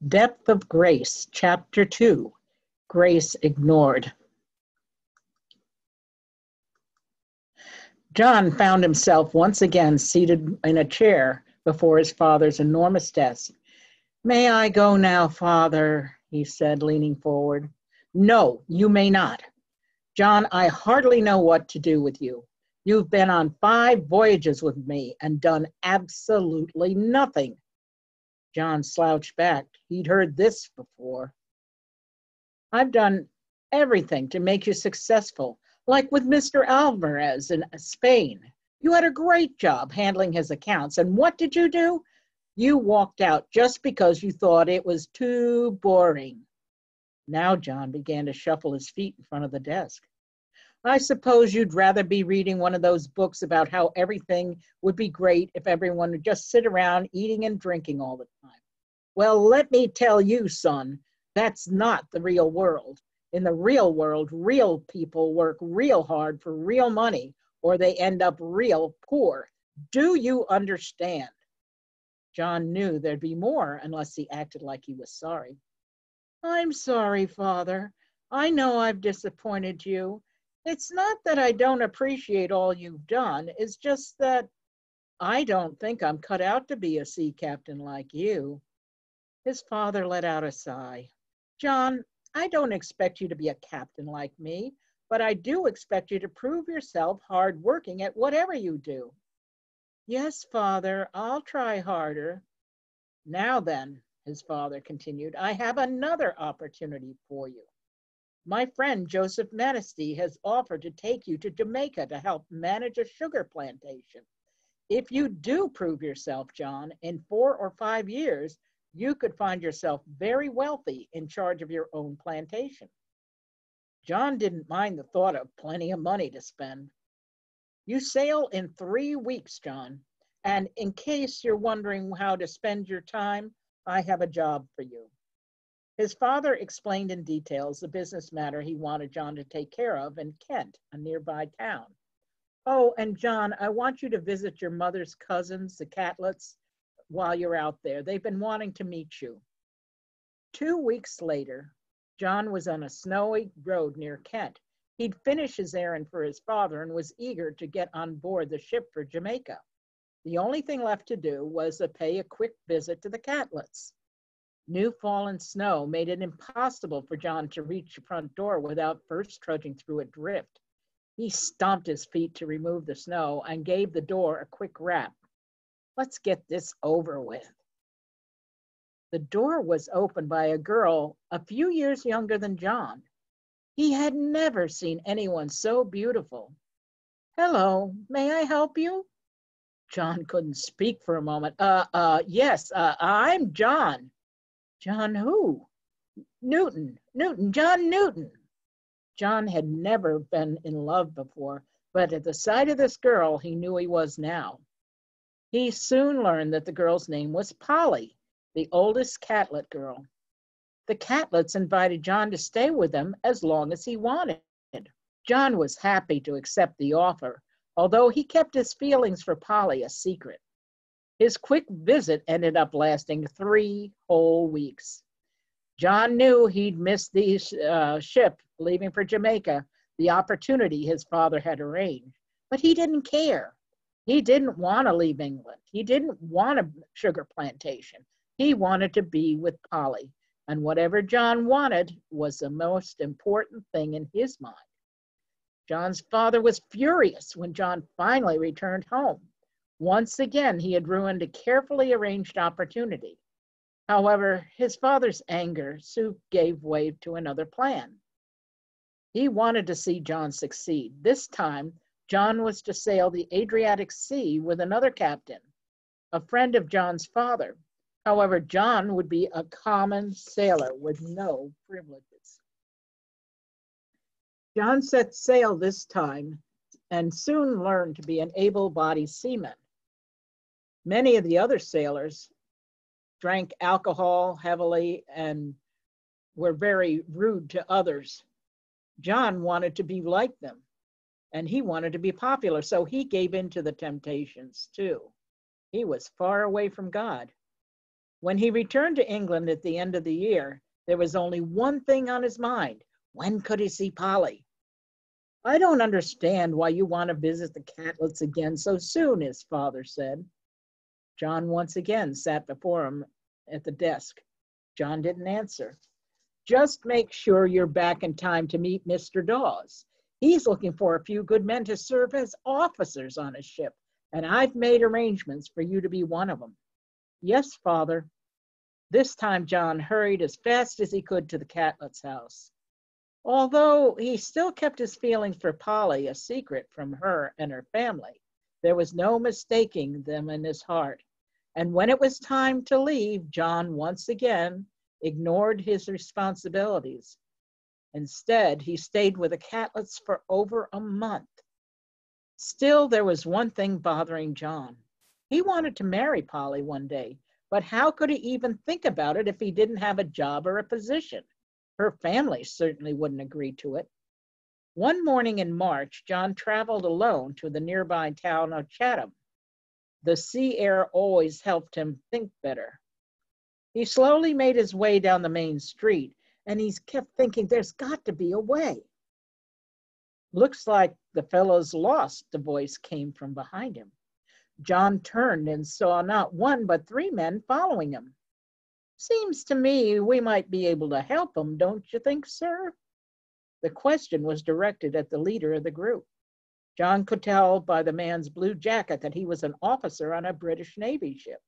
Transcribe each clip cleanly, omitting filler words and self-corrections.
Depth of Grace, Chapter 2, Grace Ignored. John found himself once again seated in a chair before his father's enormous desk. "May I go now, Father?" he said, leaning forward. "No, you may not. John, I hardly know what to do with you. You've been on 5 voyages with me and done absolutely nothing." John slouched back. He'd heard this before. "I've done everything to make you successful, like with Mr. Alvarez in Spain. You had a great job handling his accounts, and what did you do? You walked out just because you thought it was too boring." Now John began to shuffle his feet in front of the desk. "I suppose you'd rather be reading one of those books about how everything would be great if everyone would just sit around eating and drinking all the time. Well, let me tell you, son, that's not the real world. In the real world, real people work real hard for real money, or they end up real poor. Do you understand?" John knew there'd be more unless he acted like he was sorry. "I'm sorry, Father. I know I've disappointed you. It's not that I don't appreciate all you've done. It's just that I don't think I'm cut out to be a sea captain like you." His father let out a sigh. "John, I don't expect you to be a captain like me, but I do expect you to prove yourself hardworking at whatever you do." "Yes, Father, I'll try harder." "Now then," his father continued, "I have another opportunity for you. My friend Joseph Manistee has offered to take you to Jamaica to help manage a sugar plantation. If you do prove yourself, John, in 4 or 5 years, you could find yourself very wealthy in charge of your own plantation." John didn't mind the thought of plenty of money to spend. "You sail in 3 weeks, John, and in case you're wondering how to spend your time, I have a job for you." His father explained in details the business matter he wanted John to take care of in Kent, a nearby town. "Oh, and John, I want you to visit your mother's cousins, the Catlets, while you're out there. They've been wanting to meet you." 2 weeks later, John was on a snowy road near Kent. He'd finished his errand for his father and was eager to get on board the ship for Jamaica. The only thing left to do was to pay a quick visit to the Catlets. New fallen snow made it impossible for John to reach the front door without first trudging through a drift. He stomped his feet to remove the snow and gave the door a quick rap. "Let's get this over with." The door was opened by a girl a few years younger than John. He had never seen anyone so beautiful. "Hello, may I help you?" John couldn't speak for a moment. Yes, I'm John." "John who?" Newton, John Newton." John had never been in love before, but at the sight of this girl, he knew he was now. He soon learned that the girl's name was Polly, the oldest Catlet girl. The Catlets invited John to stay with them as long as he wanted. John was happy to accept the offer, although he kept his feelings for Polly a secret. His quick visit ended up lasting 3 whole weeks. John knew he'd missed the ship leaving for Jamaica, the opportunity his father had arranged, but he didn't care. He didn't want to leave England. He didn't want a sugar plantation. He wanted to be with Polly, and whatever John wanted was the most important thing in his mind. John's father was furious when John finally returned home. Once again, he had ruined a carefully arranged opportunity. However, his father's anger soon gave way to another plan. He wanted to see John succeed. This time, John was to sail the Adriatic Sea with another captain, a friend of John's father. However, John would be a common sailor with no privileges. John set sail this time and soon learned to be an able-bodied seaman. Many of the other sailors drank alcohol heavily and were very rude to others. John wanted to be like them, and he wanted to be popular, so he gave in to the temptations too. He was far away from God. When he returned to England at the end of the year, there was only one thing on his mind. When could he see Polly? I don't understand why you want to visit the Catlets again so soon, his father said. John once again sat before him at the desk. John didn't answer. Just make sure you're back in time to meet Mr. Dawes. He's looking for a few good men to serve as officers on his ship, and I've made arrangements for you to be one of them. Yes, father. This time John hurried as fast as he could to the Catlets' house. Although he still kept his feelings for Polly a secret from her and her family, there was no mistaking them in his heart. And when it was time to leave, John once again ignored his responsibilities. Instead, he stayed with the Catlets for over a month. Still, there was one thing bothering John. He wanted to marry Polly one day, but how could he even think about it if he didn't have a job or a position? Her family certainly wouldn't agree to it. One morning in March, John traveled alone to the nearby town of Chatham. The sea air always helped him think better. He slowly made his way down the main street, and he kept thinking, there's got to be a way. Looks like the fellow's lost, the voice came from behind him. John turned and saw not one but 3 men following him. Seems to me we might be able to help him, don't you think, sir? The question was directed at the leader of the group. John could tell by the man's blue jacket that he was an officer on a British Navy ship.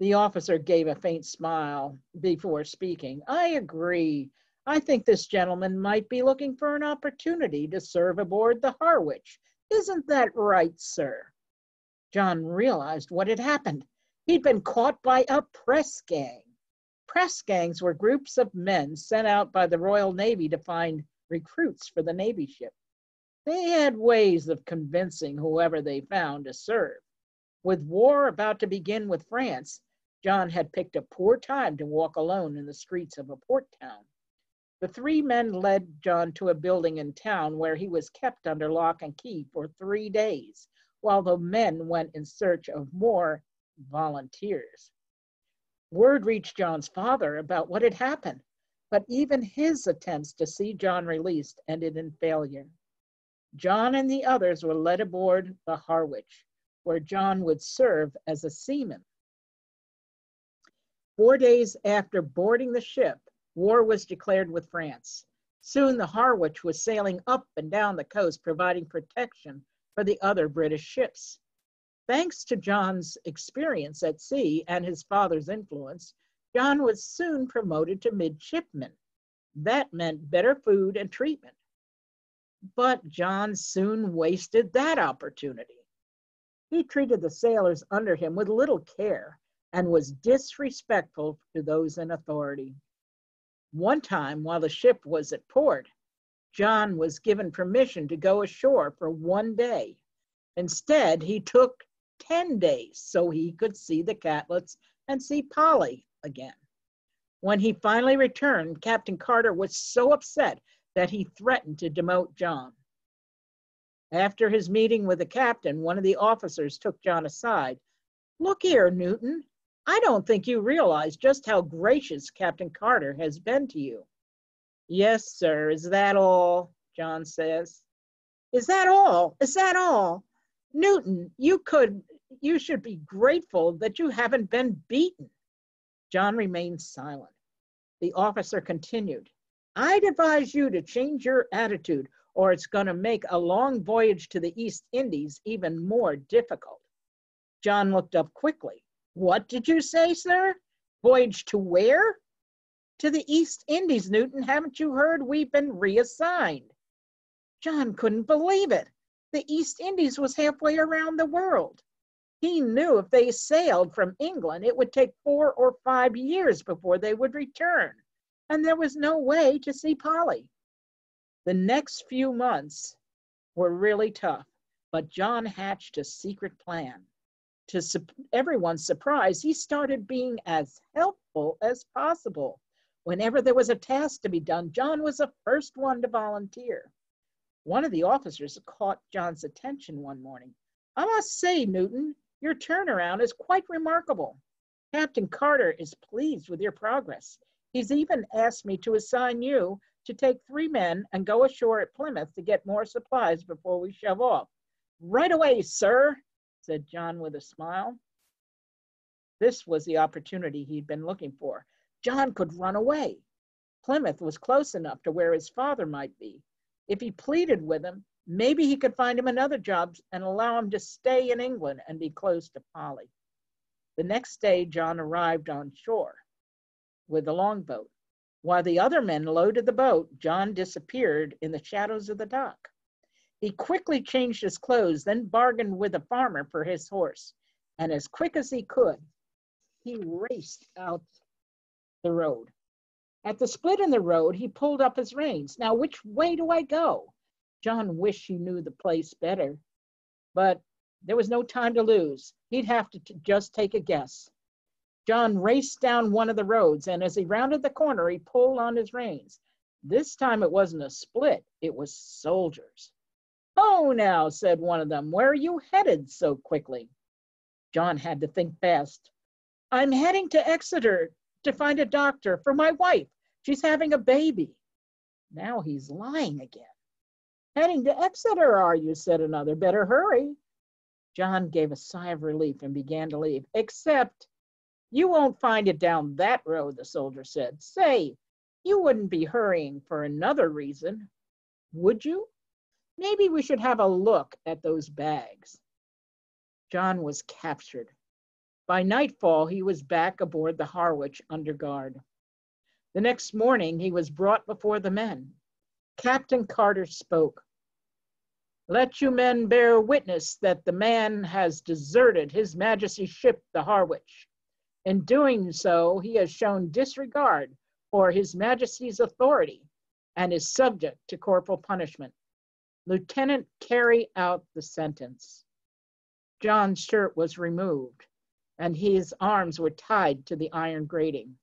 The officer gave a faint smile before speaking. I agree. I think this gentleman might be looking for an opportunity to serve aboard the Harwich. Isn't that right, sir? John realized what had happened. He'd been caught by a press gang. Press gangs were groups of men sent out by the Royal Navy to find recruits for the Navy ship. They had ways of convincing whoever they found to serve. With war about to begin with France, John had picked a poor time to walk alone in the streets of a port town. The 3 men led John to a building in town where he was kept under lock and key for 3 days, while the men went in search of more volunteers. Word reached John's father about what had happened, but even his attempts to see John released ended in failure. John and the others were led aboard the Harwich, where John would serve as a seaman. 4 days after boarding the ship, war was declared with France. Soon the Harwich was sailing up and down the coast, providing protection for the other British ships. Thanks to John's experience at sea and his father's influence, John was soon promoted to midshipman. That meant better food and treatment. But John soon wasted that opportunity. He treated the sailors under him with little care and was disrespectful to those in authority. One time, while the ship was at port, John was given permission to go ashore for 1 day. Instead, he took 10 days so he could see the Catlets and see Polly again. When he finally returned, Captain Carter was so upset that he threatened to demote John. After his meeting with the captain, one of the officers took John aside. Look here, Newton, I don't think you realize just how gracious Captain Carter has been to you. Yes, sir, is that all? John says. Is that all? Is that all? Newton, you should be grateful that you haven't been beaten. John remained silent. The officer continued. I'd advise you to change your attitude, or it's going to make a long voyage to the East Indies even more difficult. John looked up quickly. What did you say, sir? Voyage to where? To the East Indies, Newton. Haven't you heard? We've been reassigned. John couldn't believe it. The East Indies was halfway around the world. He knew if they sailed from England, it would take 4 or 5 years before they would return, and there was no way to see Polly. The next few months were really tough, but John hatched a secret plan. To everyone's surprise, he started being as helpful as possible. Whenever there was a task to be done, John was the first one to volunteer. One of the officers caught John's attention one morning. I must say, Newton, your turnaround is quite remarkable. Captain Carter is pleased with your progress. He's even asked me to assign you to take 3 men and go ashore at Plymouth to get more supplies before we shove off. Right away, sir, said John with a smile. This was the opportunity he'd been looking for. John could run away. Plymouth was close enough to where his father might be. If he pleaded with him, maybe he could find him another job and allow him to stay in England and be close to Polly. The next day, John arrived on shore with the longboat. While the other men loaded the boat, John disappeared in the shadows of the dock. He quickly changed his clothes, then bargained with a farmer for his horse, and as quick as he could, he raced out the road. At the split in the road, he pulled up his reins. Now, which way do I go? John wished he knew the place better, but there was no time to lose. He'd have to just take a guess. John raced down one of the roads, and as he rounded the corner, he pulled on his reins. This time it wasn't a split, it was soldiers. Oh, now, said one of them, where are you headed so quickly? John had to think fast. I'm heading to Exeter to find a doctor for my wife. She's having a baby. Now he's lying again. Heading to Exeter, are you? Said another. Better hurry. John gave a sigh of relief and began to leave. Except, you won't find it down that road, the soldier said. Say, you wouldn't be hurrying for another reason, would you? Maybe we should have a look at those bags. John was captured. By nightfall, he was back aboard the Harwich under guard. The next morning, he was brought before the men. Captain Carter spoke. Let you men bear witness that the man has deserted His Majesty's ship, the Harwich. In doing so, he has shown disregard for His Majesty's authority and is subject to corporal punishment. Lieutenant, carry out the sentence. John's shirt was removed, and his arms were tied to the iron grating.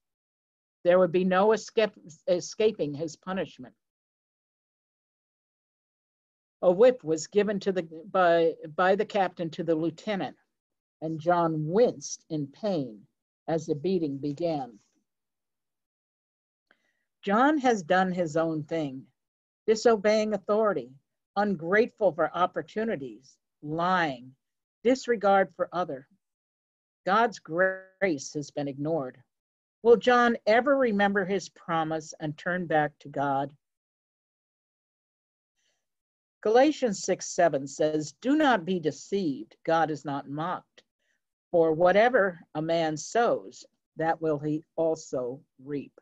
There would be no escaping his punishment. A whip was given to by the captain to the lieutenant, and John winced in pain as the beating began. John has done his own thing, disobeying authority, ungrateful for opportunities, lying, disregard for other. God's grace has been ignored. Will John ever remember his promise and turn back to God? Galatians 6:7 says, do not be deceived. God is not mocked. For whatever a man sows, that will he also reap.